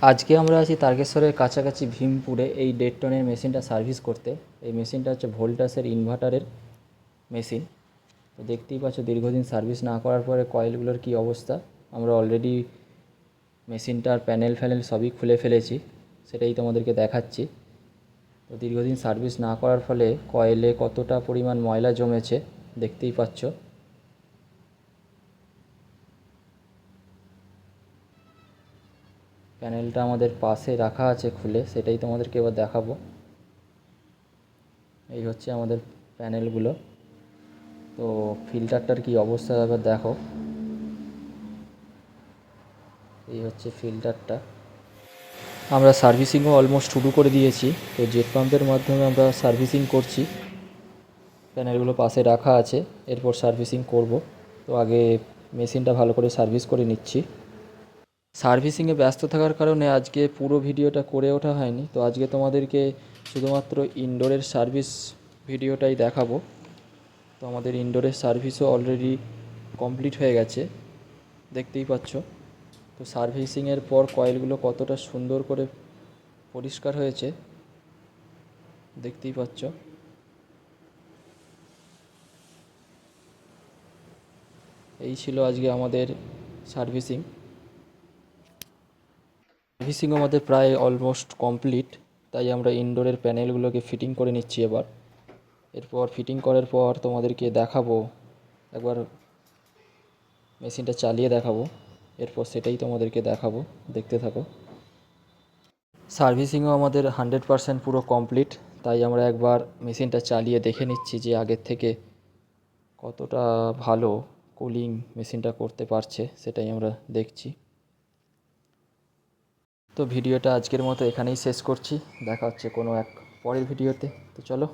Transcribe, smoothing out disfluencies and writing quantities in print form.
আজকে আমরা আছি তারকেশ্বরের কাছাকাছি ভীমপুরে এই 1.5 টনের মেশিনটা সার্ভিস করতে। এই মেশিনটা হচ্ছে ভোল্টাসের ইনভার্টারের মেশিন। তো দেখতেই পাচ্ছ দীর্ঘদিন সার্ভিস না করার পরে কয়েলগুলোর কী অবস্থা। আমরা অলরেডি মেশিনটার প্যানেল ফ্যানেল সবই খুলে ফেলেছি, সেটাই তোমাদেরকে দেখাচ্ছি। তো দীর্ঘদিন সার্ভিস না করার ফলে কয়েলে কতটা পরিমাণ ময়লা জমেছে দেখতেই পাচ্ছ। প্যানেলটা আমাদের পাশে রাখা আছে খুলে, সেটাই তোমাদেরকে এবার দেখাবো। এই হচ্ছে আমাদের প্যানেলগুলো। তো ফিল্টারটার কি অবস্থা এবার দেখো। এই হচ্ছে ফিল্টারটা। আমরা সার্ভিসিংও অলমোস্ট শুরু করে দিয়েছি। তো জেট পাম্পের মাধ্যমে আমরা সার্ভিসিং করছি। প্যানেলগুলো পাশে রাখা আছে, এরপর সার্ভিসিং করব। তো আগে মেশিনটা ভালো করে সার্ভিস করে নিচ্ছি। সার্ভিসিংয়ে ব্যস্ত থাকার কারণে আজকে পুরো ভিডিওটা করে ওঠা হয়নি। তো আজকে তোমাদেরকে শুধুমাত্র ইনডোরের সার্ভিস ভিডিওটাই দেখাবো। তো আমাদের ইনডোরের সার্ভিসও অলরেডি কমপ্লিট হয়ে গেছে, দেখতেই পাচ্ছ। তো সার্ভিসিংয়ের পর কয়েলগুলো কতটা সুন্দর করে পরিষ্কার হয়েছে দেখতেই পাচ্ছ। এই ছিল আজকে আমাদের সার্ভিসিং। সার্ভিসিং আমাদের প্রায় অলমোস্ট কমপ্লিট, তাই আমরা ইনডোরের প্যানেলগুলোকে ফিটিং করে নিচ্ছি এবার। এরপর ফিটিং করার পর তোমাদেরকে দেখাবো, একবার মেশিনটা চালিয়ে দেখাবো। এরপর সেটাই তোমাদেরকে দেখাবো, দেখতে থাকো। সার্ভিসিংও আমাদের 100% পুরো কমপ্লিট, তাই আমরা একবার মেশিনটা চালিয়ে দেখে নিচ্ছি যে আগের থেকে কতটা ভালো কুলিং মেশিনটা করতে পারছে, সেটাই আমরা দেখছি। তো ভিডিওটা আজকের মতো এখানেই শেষ করছি, দেখা হচ্ছে কোনো এক পরের ভিডিওতে। তো চলো।